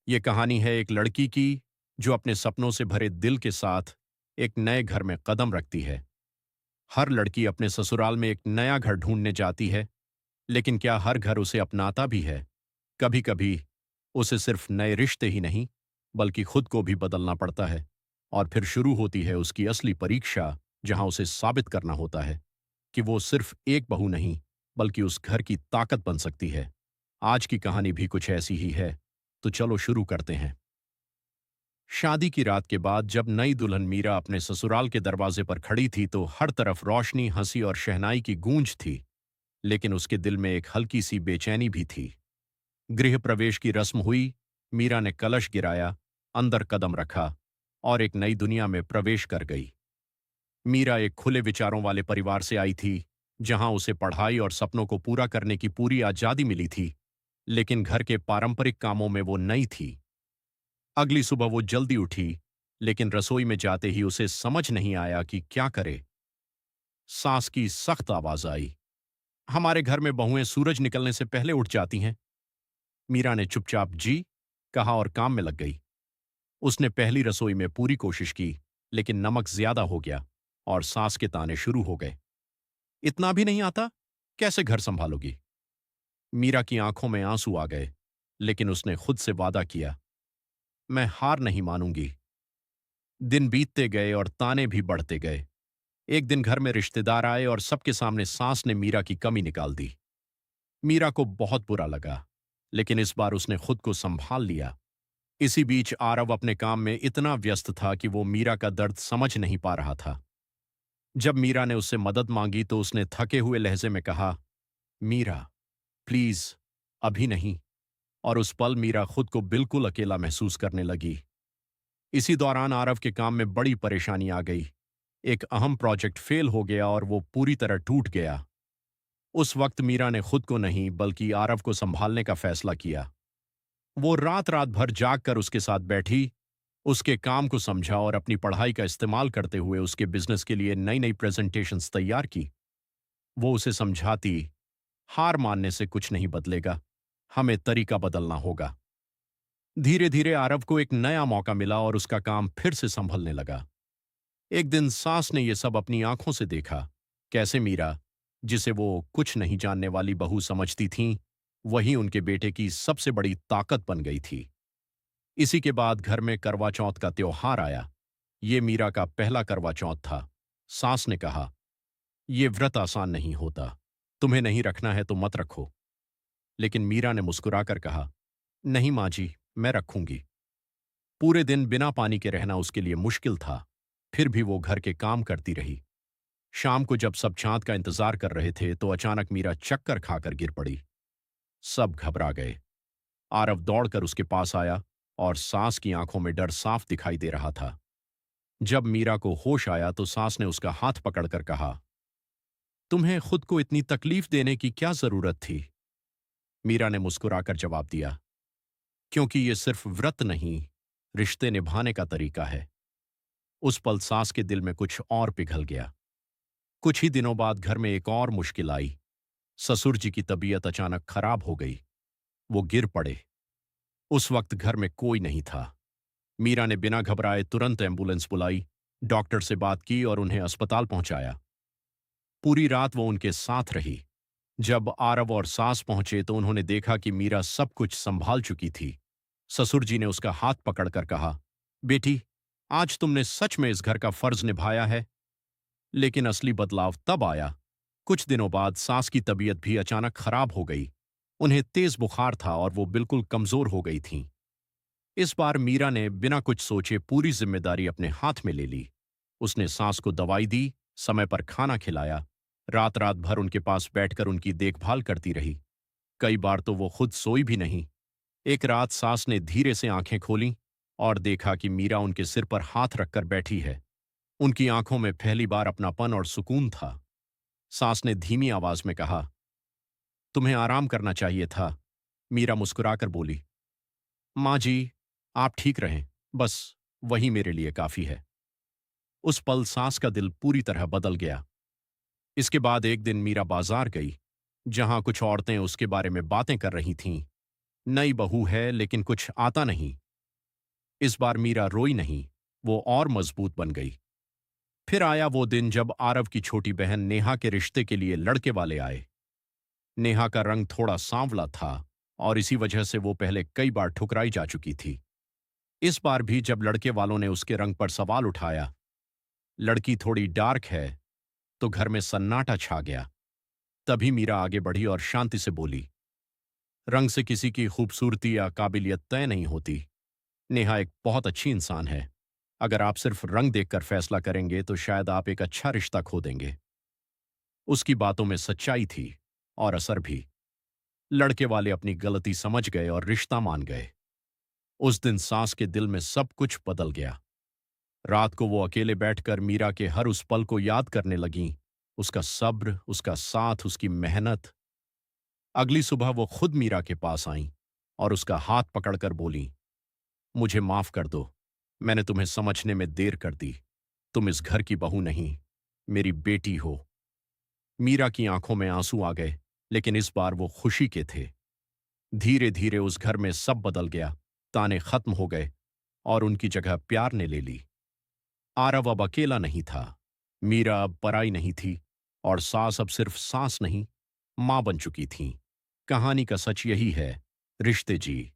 ये कहानी है एक लड़की की जो अपने सपनों से भरे दिल के साथ एक नए घर में कदम रखती है। हर लड़की अपने ससुराल में एक नया घर ढूंढने जाती है, लेकिन क्या हर घर उसे अपनाता भी है? कभी कभी उसे सिर्फ नए रिश्ते ही नहीं, बल्कि खुद को भी बदलना पड़ता है। और फिर शुरू होती है उसकी असली परीक्षा, जहां उसे साबित करना होता है कि वो सिर्फ एक बहू नहीं, बल्कि उस घर की ताकत बन सकती है। आज की कहानी भी कुछ ऐसी ही है, तो चलो शुरू करते हैं। शादी की रात के बाद जब नई दुल्हन मीरा अपने ससुराल के दरवाजे पर खड़ी थी तो हर तरफ रोशनी, हंसी और शहनाई की गूंज थी। लेकिन उसके दिल में एक हल्की सी बेचैनी भी थी। गृह प्रवेश की रस्म हुई। मीरा ने कलश गिराया, अंदर कदम रखा और एक नई दुनिया में प्रवेश कर गई। मीरा एक खुले विचारों वाले परिवार से आई थी, जहां उसे पढ़ाई और सपनों को पूरा करने की पूरी आजादी मिली थी। लेकिन घर के पारंपरिक कामों में वो नई थी। अगली सुबह वो जल्दी उठी, लेकिन रसोई में जाते ही उसे समझ नहीं आया कि क्या करे। सास की सख्त आवाज आई, हमारे घर में बहुएं सूरज निकलने से पहले उठ जाती हैं। मीरा ने चुपचाप जी कहा और काम में लग गई। उसने पहली रसोई में पूरी कोशिश की, लेकिन नमक ज्यादा हो गया और सास के ताने शुरू हो गए। इतना भी नहीं आता? कैसे घर संभालोगी? मीरा की आंखों में आंसू आ गए, लेकिन उसने खुद से वादा किया, मैं हार नहीं मानूंगी। दिन बीतते गए और ताने भी बढ़ते गए। एक दिन घर में रिश्तेदार आए और सबके सामने सास ने मीरा की कमी निकाल दी। मीरा को बहुत बुरा लगा, लेकिन इस बार उसने खुद को संभाल लिया। इसी बीच आरव अपने काम में इतना व्यस्त था कि वो मीरा का दर्द समझ नहीं पा रहा था। जब मीरा ने उससे मदद मांगी तो उसने थके हुए लहजे में कहा, मीरा, प्लीज, अभी नहीं। और उस पल मीरा खुद को बिल्कुल अकेला महसूस करने लगी। इसी दौरान आरव के काम में बड़ी परेशानी आ गई। एक अहम प्रोजेक्ट फेल हो गया और वो पूरी तरह टूट गया। उस वक्त मीरा ने खुद को नहीं बल्कि आरव को संभालने का फैसला किया। वो रात रात भर जाग कर उसके साथ बैठी, उसके काम को समझा और अपनी पढ़ाई का इस्तेमाल करते हुए उसके बिजनेस के लिए नई नई प्रेजेंटेशंस तैयार की। वो उसे समझाती, हार मानने से कुछ नहीं बदलेगा, हमें तरीका बदलना होगा। धीरे धीरे आरव को एक नया मौका मिला और उसका काम फिर से संभलने लगा। एक दिन सास ने यह सब अपनी आंखों से देखा, कैसे मीरा, जिसे वो कुछ नहीं जानने वाली बहू समझती थीं, वही उनके बेटे की सबसे बड़ी ताकत बन गई थी। इसी के बाद घर में करवा चौथ का त्योहार आया। ये मीरा का पहला करवा चौथ था। सास ने कहा, ये व्रत आसान नहीं होता, तुम्हें नहीं रखना है तो मत रखो। लेकिन मीरा ने मुस्कुराकर कहा, नहीं माँ जी, मैं रखूंगी। पूरे दिन बिना पानी के रहना उसके लिए मुश्किल था, फिर भी वो घर के काम करती रही। शाम को जब सब चांद का इंतजार कर रहे थे तो अचानक मीरा चक्कर खाकर गिर पड़ी। सब घबरा गए। आरव दौड़कर उसके पास आया और सास की आंखों में डर साफ दिखाई दे रहा था। जब मीरा को होश आया तो सास ने उसका हाथ पकड़कर कहा, तुम्हें खुद को इतनी तकलीफ देने की क्या जरूरत थी? मीरा ने मुस्कुराकर जवाब दिया, क्योंकि ये सिर्फ व्रत नहीं, रिश्ते निभाने का तरीका है। उस पल सास के दिल में कुछ और पिघल गया। कुछ ही दिनों बाद घर में एक और मुश्किल आई। ससुर जी की तबीयत अचानक खराब हो गई। वो गिर पड़े। उस वक्त घर में कोई नहीं था। मीरा ने बिना घबराए तुरंत एम्बुलेंस बुलाई, डॉक्टर से बात की और उन्हें अस्पताल पहुंचाया। पूरी रात वो उनके साथ रही। जब आरव और सास पहुंचे तो उन्होंने देखा कि मीरा सब कुछ संभाल चुकी थी। ससुर जी ने उसका हाथ पकड़कर कहा, बेटी, आज तुमने सच में इस घर का फर्ज निभाया है। लेकिन असली बदलाव तब आया। कुछ दिनों बाद सास की तबीयत भी अचानक खराब हो गई। उन्हें तेज बुखार था और वो बिल्कुल कमजोर हो गई थीं। इस बार मीरा ने बिना कुछ सोचे पूरी जिम्मेदारी अपने हाथ में ले ली। उसने सास को दवाई दी, समय पर खाना खिलाया, रात रात भर उनके पास बैठकर उनकी देखभाल करती रही। कई बार तो वो खुद सोई भी नहीं। एक रात सास ने धीरे से आंखें खोलीं और देखा कि मीरा उनके सिर पर हाथ रखकर बैठी है। उनकी आंखों में पहली बार अपनापन और सुकून था। सास ने धीमी आवाज में कहा, तुम्हें आराम करना चाहिए था। मीरा मुस्कुराकर बोली, माँ जी, आप ठीक रहें, बस वही मेरे लिए काफी है। उस पल सास का दिल पूरी तरह बदल गया। इसके बाद एक दिन मीरा बाजार गई, जहां कुछ औरतें उसके बारे में बातें कर रही थीं। नई बहू है लेकिन कुछ आता नहीं। इस बार मीरा रोई नहीं, वो और मजबूत बन गई। फिर आया वो दिन जब आरव की छोटी बहन नेहा के रिश्ते के लिए लड़के वाले आए। नेहा का रंग थोड़ा सांवला था और इसी वजह से वो पहले कई बार ठुकराई जा चुकी थी। इस बार भी जब लड़के वालों ने उसके रंग पर सवाल उठाया, लड़की थोड़ी डार्क है, तो घर में सन्नाटा छा गया। तभी मीरा आगे बढ़ी और शांति से बोली, रंग से किसी की खूबसूरती या काबिलियत तय नहीं होती। नेहा एक बहुत अच्छी इंसान है। अगर आप सिर्फ रंग देखकर फैसला करेंगे तो शायद आप एक अच्छा रिश्ता खो देंगे। उसकी बातों में सच्चाई थी और असर भी। लड़के वाले अपनी गलती समझ गए और रिश्ता मान गए। उस दिन सास के दिल में सब कुछ बदल गया। रात को वो अकेले बैठकर मीरा के हर उस पल को याद करने लगीं, उसका सब्र, उसका साथ, उसकी मेहनत। अगली सुबह वो खुद मीरा के पास आईं और उसका हाथ पकड़कर बोलीं, मुझे माफ कर दो, मैंने तुम्हें समझने में देर कर दी। तुम इस घर की बहू नहीं, मेरी बेटी हो। मीरा की आंखों में आंसू आ गए, लेकिन इस बार वो खुशी के थे। धीरे धीरे उस घर में सब बदल गया। ताने खत्म हो गए और उनकी जगह प्यार ने ले ली। आरव अब अकेला नहीं था, मीरा अब पराई नहीं थी, और सास अब सिर्फ सास नहीं, मां बन चुकी थी। कहानी का सच यही है, रिश्ते जी